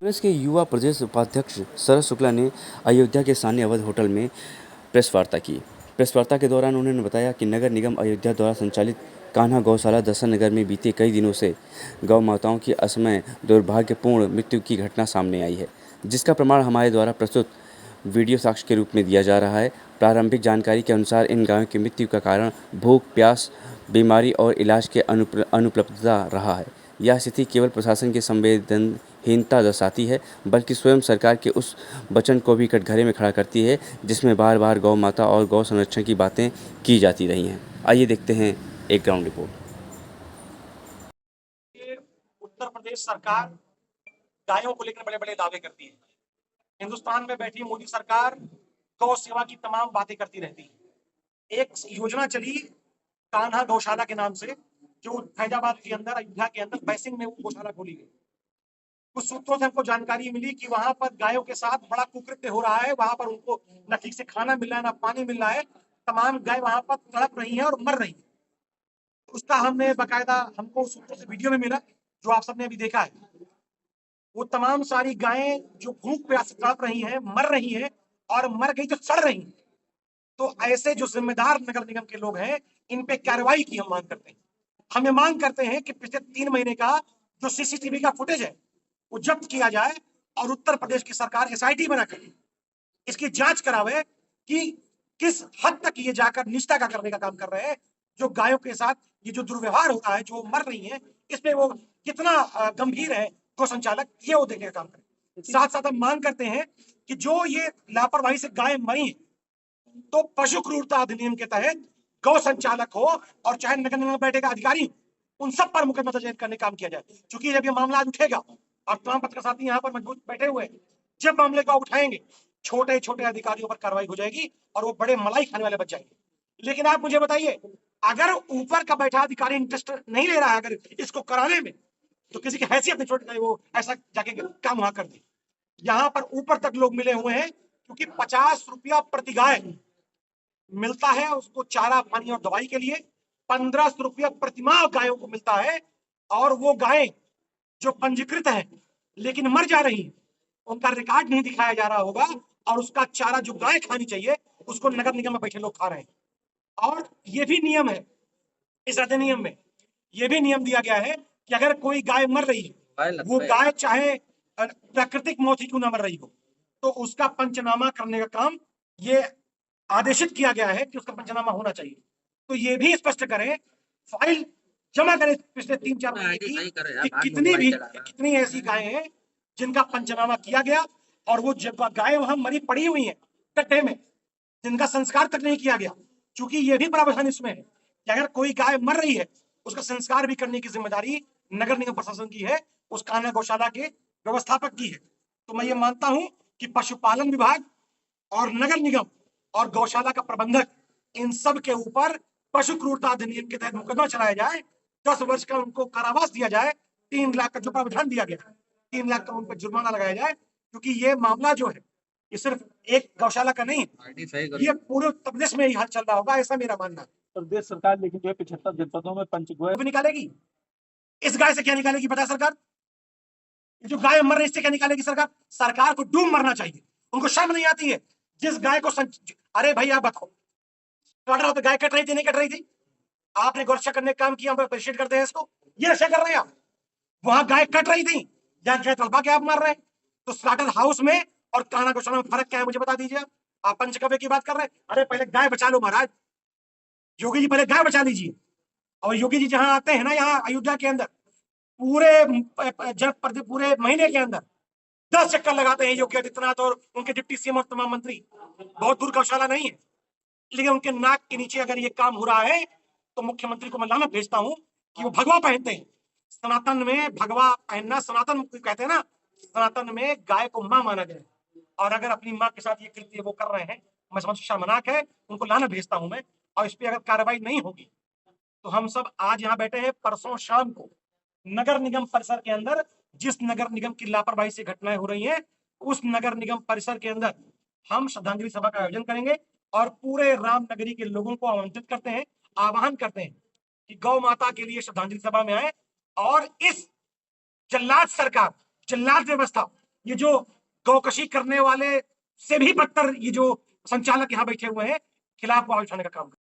कांग्रेस के युवा प्रदेश उपाध्यक्ष शरद शुक्ला ने अयोध्या के सान्य अवध होटल में प्रेस वार्ता की। प्रेस वार्ता के दौरान उन्होंने बताया कि नगर निगम अयोध्या द्वारा संचालित कान्हा गौशाला दर्शन नगर में बीते कई दिनों से गौ माताओं की असमय दुर्भाग्यपूर्ण मृत्यु की घटना सामने आई है, जिसका प्रमाण हमारे द्वारा प्रस्तुत वीडियो साक्ष्य के रूप में दिया जा रहा है। प्रारंभिक जानकारी के अनुसार इन गायों की मृत्यु का कारण भूख, प्यास, बीमारी और इलाज के अनुपलब्धता रहा है। यह स्थिति केवल प्रशासन की संवेदनहीनता दर्शाती है, बल्कि स्वयं सरकार के उस वचन को भी कटघरे में खड़ा करती है जिसमें बार बार गौ माता और गौ संरक्षण की बातें की जाती रही हैं। आइए देखते हैं एक ग्राउंड रिपोर्ट। उत्तर प्रदेश सरकार गायों को लेकर बड़े बड़े दावे करती है। हिंदुस्तान में बैठी मोदी सरकार गौ सेवा की तमाम बातें करती रहती है। एक योजना चली कान्हा गौशाला के नाम से, जो फैजाबाद के अंदर, अयोध्या के अंदर बैसिंग में वो गौशाला खोली गई। कुछ सूत्रों से हमको जानकारी मिली कि वहां पर गायों के साथ बड़ा कुकृत्य हो रहा है। वहां पर उनको न ठीक से खाना मिल रहा है, ना पानी मिल रहा है। तमाम गाय वहां पर तड़प रही हैं और मर रही हैं। उसका हमने बकायदा, हमको सूत्रों से वीडियो में मिला, जो आप सबने अभी देखा है। वो तमाम सारी गायें जो भूख प्यास से तड़प रही हैं, मर रही हैं, और मर गई तो सड़ रही हैं। तो ऐसे जो जिम्मेदार नगर निगम के लोग हैं, इन पे कार्रवाई की हम मांग करते हैं। हम ये मांग करते हैं कि पिछले 3 महीने का जो सीसीटीवी का फुटेज है वो जब्त किया जाए और उत्तर प्रदेश की सरकार एसआईटी बनाकर इसकी जांच करावे कि किस हद तक ये जाकर निष्ठा का करने का काम कर रहे हैं। जो गायों के साथ ये जो दुर्व्यवहार हो रहा है, जो मर रही हैं, इसमें वो कितना गंभीर है गौ संचालक, ये वो देखने का काम करें। साथ साथ हम मांग करते हैं कि जो ये लापरवाही से गाय मरी, तो पशु क्रूरता अधिनियम के तहत गौ संचालक हो और चाहे नगर निगम में बैठेगा अधिकारी, उन सब पर मुकदमा दर्ज करने का काम किया जाए। क्योंकि जब ये मामला आज उठेगा और तमाम पत्रकार साथी यहाँ पर मजबूत बैठे हुए हैं, जब मामले को उठाएंगे, छोटे छोटे अधिकारियों पर कार्रवाई हो जाएगी और वो बड़े मलाई खाने वाले बच जाएंगे। लेकिन आप मुझे बताइए, अगर ऊपर का बैठा अधिकारी इंटरेस्ट नहीं ले रहा है अगर इसको कराने में, तो किसी की हैसियत नहीं छोड़ वो ऐसा जाके काम वहां कर दे। यहाँ पर ऊपर तक लोग मिले हुए हैं, क्योंकि 50 रुपया प्रति गाय मिलता है उसको चारा, पानी और दवाई के लिए। 1500 रुपया प्रतिमाह गायों को मिलता है। और वो गायें जो पंजीकृत है लेकिन मर जा रही हैं, उनका रिकॉर्ड नहीं दिखाया जा रहा होगा, और उसका चारा जो गाय खानी चाहिए उसको नगर निगम में बैठे लोग खा रहे हैं। और ये भी नियम है, इस अधिनियम में ये भी नियम दिया गया है कि अगर कोई गाय मर रही है, वो गाय चाहे प्राकृतिक मौत ही क्यों ना मर रही हो, तो उसका पंचनामा करने का काम ये आदेशित किया गया है कि उसका पंचनामा होना चाहिए। तो ये भी स्पष्ट करें, फाइल जमा करें पिछले 3-4 महीने की, कि कितनी ऐसी गायें हैं जिनका पंचनामा किया गया और वो गायें वहां मरी पड़ी हुई हैं गड्ढे में, जिनका संस्कार तक नहीं किया गया। क्योंकि ये भी प्रावधान इसमें है कि अगर कोई गाय मर रही है, उसका संस्कार भी करने की जिम्मेदारी नगर निगम प्रशासन की है, उस कान्हा गौशाला के व्यवस्थापक की है। तो मैं ये मानता हूं कि पशुपालन विभाग और नगर निगम और गौशाला का प्रबंधक, इन सब के ऊपर पशु क्रूरता अधिनियम के तहत मुकदमा चलाया जाए। 10 वर्ष का उनको कारावास दिया जाए। 3 लाख का जो प्रावधान दिया गया, 3 लाख का उन पर जुर्माना लगाया जाए। क्योंकि ये मामला जो है, ये सिर्फ एक गौशाला का नहीं है, ये पूरे उत्तर प्रदेश में ही हाल चल रहा होगा, ऐसा मेरा मानना है। प्रदेश सरकार लेकिन जो है 75 जनपदों में पंचगोया भी निकालेगी। इस गाय से क्या निकालेगी पता है सरकार? जो गाय मर रही इससे क्या निकालेगी सरकार? सरकार को डूब मरना चाहिए। उनको शर्म नहीं आती है? जिस गाय को अरे भैया बखो, कट रहा, तो गाय कट रही थी नहीं कट रही थी? आपने गौरक्षा करने का काम किया, हम अप्रिशिएट करते हैं इसको। ये नशा कर रहे हैं आप। वहां गाय कट रही थी, जहां गाय तड़पा के आप मार रहे हैं। तो स्लाटर हाउस में और कान्हा गौशाला में फर्क क्या है मुझे बता दीजिए। आप पंचकव्य की बात कर रहे हैं, अरे पहले गाय बचा लो महाराज। योगी जी पहले गाय बचा लीजिए। और योगी जी जहां आते हैं ना, यहाँ अयोध्या के अंदर, पूरे महीने के अंदर 10 चक्कर लगाते हैं योगी आदित्यनाथ और उनके डिप्टी सीएम और तमाम मंत्री। बहुत दूर गौशाला नहीं है, लेकिन उनके नाक के नीचे अगर ये काम हो रहा है, तो मुख्यमंत्री को मैं लाना भेजता हूं कि वो भगवा पहनते हैं। सनातन में भगवा पहनना, सनातन कहते हैं ना, सनातन में गाय को मां माना गया है। और अगर अपनी मां के साथ ये कृत्य वो कर रहे हैं, मैं समझ शर्मनाक है, उनको लाना भेजता हूं मैं। और इस पर अगर कार्रवाई नहीं होगी, तो हम सब आज यहाँ बैठे हैं, परसों शाम को नगर निगम परिसर के अंदर, जिस नगर निगम की लापरवाही से घटनाएं हो रही हैं, उस नगर निगम परिसर के अंदर हम श्रद्धांजलि सभा का आयोजन करेंगे। और पूरे रामनगरी के लोगों को आमंत्रित करते हैं, आह्वान करते हैं कि गौ माता के लिए श्रद्धांजलि सभा में आए। और इस जल्लाद सरकार, जल्लाद व्यवस्था, ये जो गौकशी करने वाले से भी बदतर ये जो संचालक यहाँ बैठे हुए हैं, खिलाफ आवाज उठाने का काम